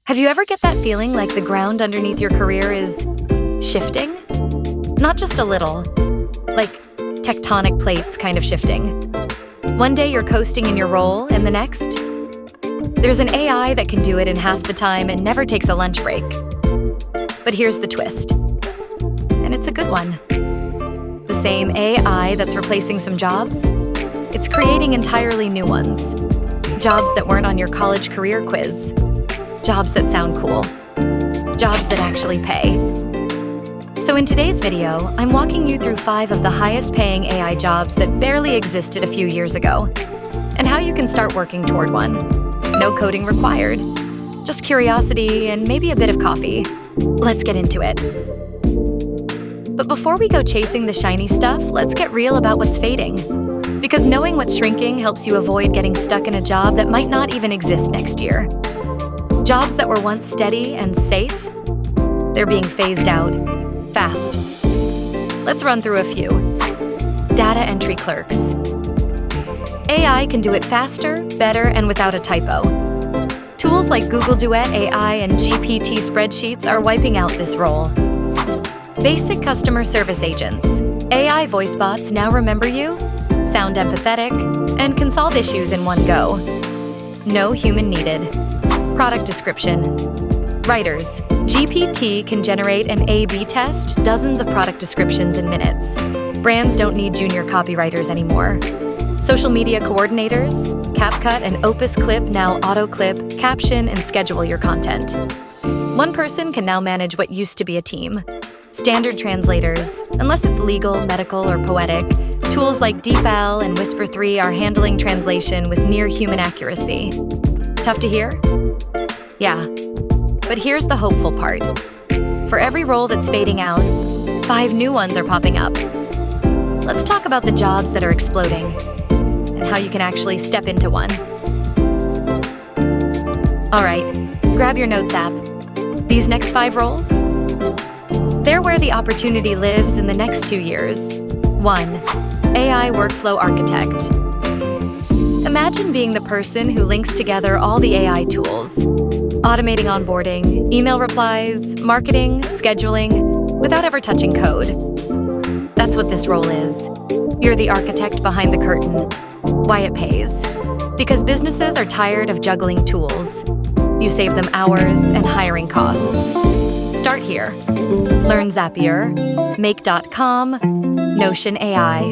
Have you ever get that feeling like the ground underneath your career is shifting? Not just a little, like tectonic plates kind of shifting. One day you're coasting in your role, and the next, there's an AI that can do it in half the time and never takes a lunch break. But here's the twist, and it's a good one. The same AI that's replacing some jobs, it's creating entirely new ones. Jobs that weren't on your college career quiz. Jobs that sound cool. Jobs that actually pay. So in today's video, I'm walking you through 5 of the highest paying AI jobs that barely existed a few years ago, and how you can start working toward one. No coding required. Just curiosity and maybe a bit of coffee. Let's get into it. But before we go chasing the shiny stuff, let's get real about what's fading. Because knowing what's shrinking helps you avoid getting stuck in a job that might not even exist next year. Jobs that were once steady and safe, they're being phased out, fast. Let's run through a few. Data entry clerks. AI can do it faster, better, and without a typo. Tools like Google Duet AI and GPT spreadsheets are wiping out this role. Basic customer service agents. AI voice bots now remember you, sound empathetic, and can solve issues in one go. No human needed. Product description. Writers. GPT can generate an A/B test, dozens of product descriptions in minutes. Brands don't need junior copywriters anymore. Social media coordinators. CapCut and Opus Clip now auto-clip, caption, and schedule your content. One person can now manage what used to be a team. Standard translators, unless it's legal, medical, or poetic, tools like DeepL and Whisper 3 are handling translation with near-human accuracy. Tough to hear? Yeah. But here's the hopeful part. For every role that's fading out, 5 new ones are popping up. Let's talk about the jobs that are exploding and how you can actually step into one. All right, grab your notes app. These next 5 roles? They're where the opportunity lives in the next 2 years. 1. AI Workflow Architect. Imagine being the person who links together all the AI tools, automating onboarding, email replies, marketing, scheduling, without ever touching code. That's what this role is. You're the architect behind the curtain. Why it pays. Because businesses are tired of juggling tools. You save them hours and hiring costs. Start here. Learn Zapier, Make.com, Notion AI.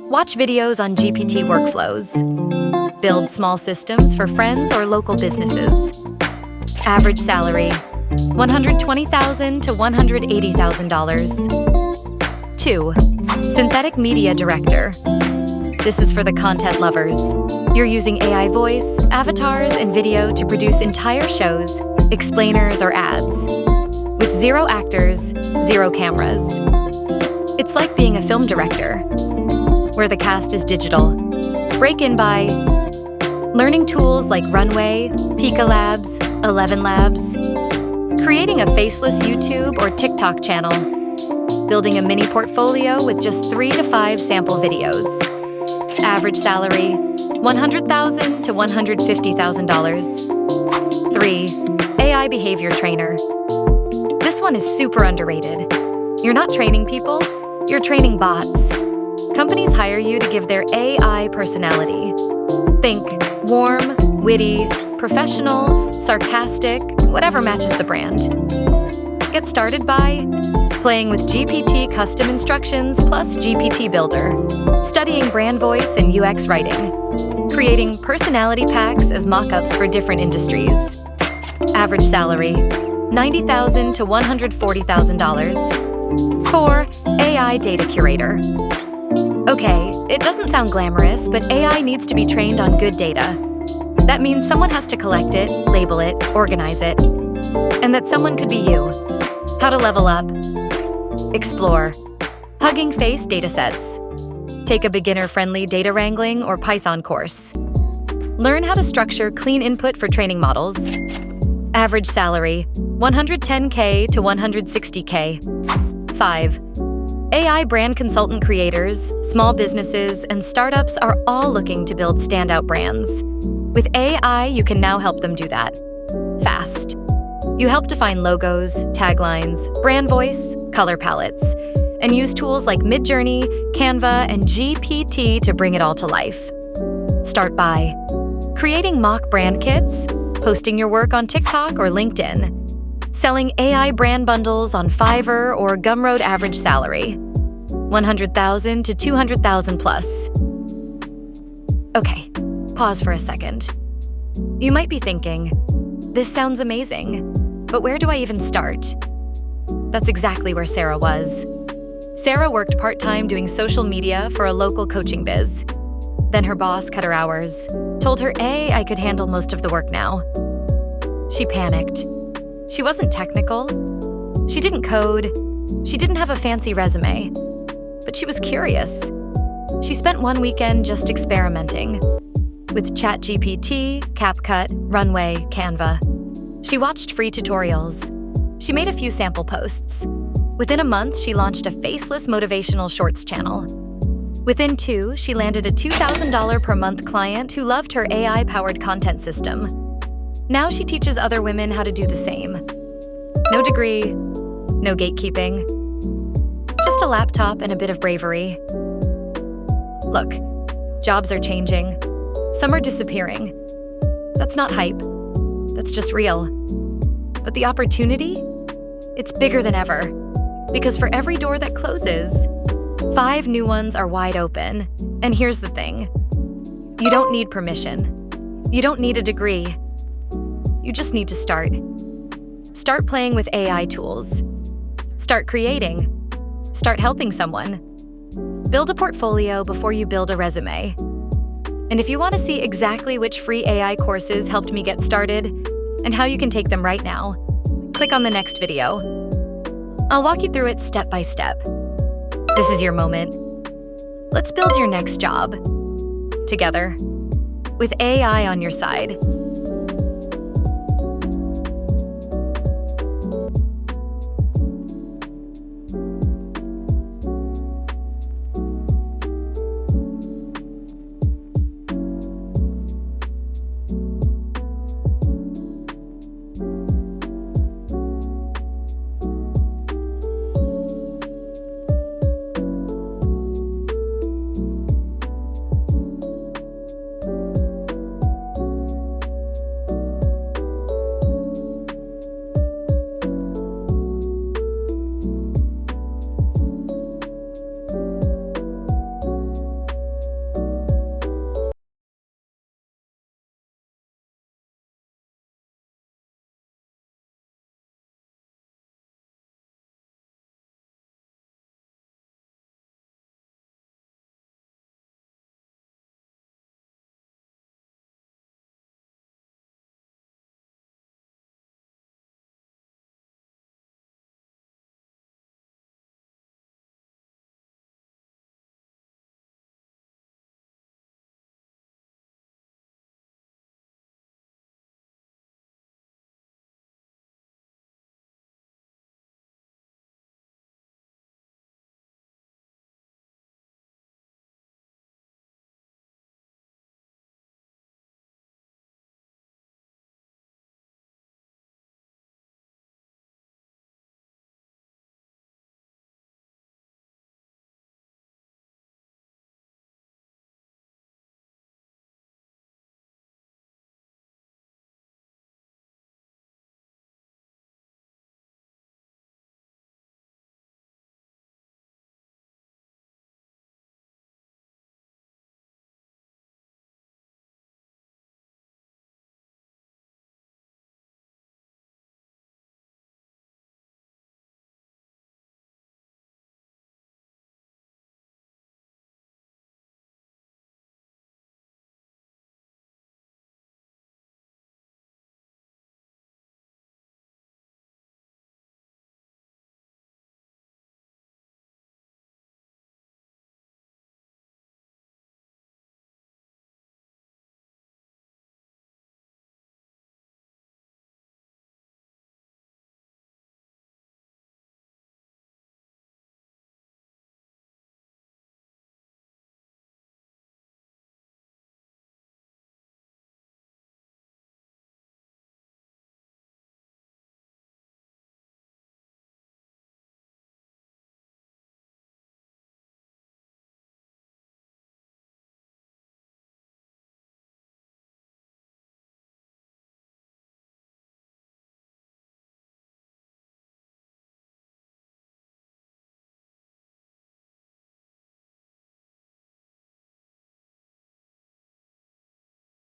Watch videos on GPT workflows. Build small systems for friends or local businesses. Average salary, $120,000 to $180,000. 2. Synthetic Media Director. This is for the content lovers. You're using AI voice, avatars, and video to produce entire shows, explainers, or ads. With 0 actors, 0 cameras. It's like being a film director, where the cast is digital. Break in by learning tools like Runway, Pika Labs, 11 Labs, creating a faceless YouTube or TikTok channel, building a mini portfolio with just 3 to 5 sample videos. Average salary, $100,000 to $150,000. 3. AI Behavior Trainer. This one is super underrated. You're not training people, you're training bots. Companies hire you to give their AI personality. Think warm, witty, professional, sarcastic, whatever matches the brand. Get started by playing with GPT custom instructions plus GPT Builder, studying brand voice and UX writing, creating personality packs as mock-ups for different industries. Average salary, $90,000 to $140,000. 4. AI Data Curator. Okay, it doesn't sound glamorous, but AI needs to be trained on good data. That means someone has to collect it, label it, organize it, and that someone could be you. How to level up? Explore. Hugging Face datasets. Take a beginner-friendly data wrangling or Python course. Learn how to structure clean input for training models. Average salary, $110K to $160K. 5. AI brand consultant creators, small businesses, and startups are all looking to build standout brands. With AI, you can now help them do that. Fast. You help define logos, taglines, brand voice, color palettes, and use tools like Midjourney, Canva, and GPT to bring it all to life. Start by creating mock brand kits, posting your work on TikTok or LinkedIn, selling AI brand bundles on Fiverr or Gumroad average salary, 100,000 to 200,000 plus. Okay, pause for a second. You might be thinking, this sounds amazing, but where do I even start? That's exactly where Sarah was. Sarah worked part-time doing social media for a local coaching biz. Then her boss cut her hours, told her I could handle most of the work now. She panicked. She wasn't technical. She didn't code. She didn't have a fancy resume. But she was curious. She spent one weekend just experimenting with ChatGPT, CapCut, Runway, Canva. She watched free tutorials. She made a few sample posts. Within a month, she launched a faceless motivational shorts channel. Within 2, she landed a $2,000 per month client who loved her AI-powered content system. Now she teaches other women how to do the same. No degree, no gatekeeping, just a laptop and a bit of bravery. Look, jobs are changing. Some are disappearing. That's not hype. That's just real. But the opportunity? It's bigger than ever. Because for every door that closes, 5 new ones are wide open. And here's the thing. You don't need permission. You don't need a degree. You just need to start. Start playing with AI tools. Start creating. Start helping someone. Build a portfolio before you build a resume. And if you want to see exactly which free AI courses helped me get started and how you can take them right now, click on the next video. I'll walk you through it step by step. This is your moment. Let's build your next job together with AI on your side.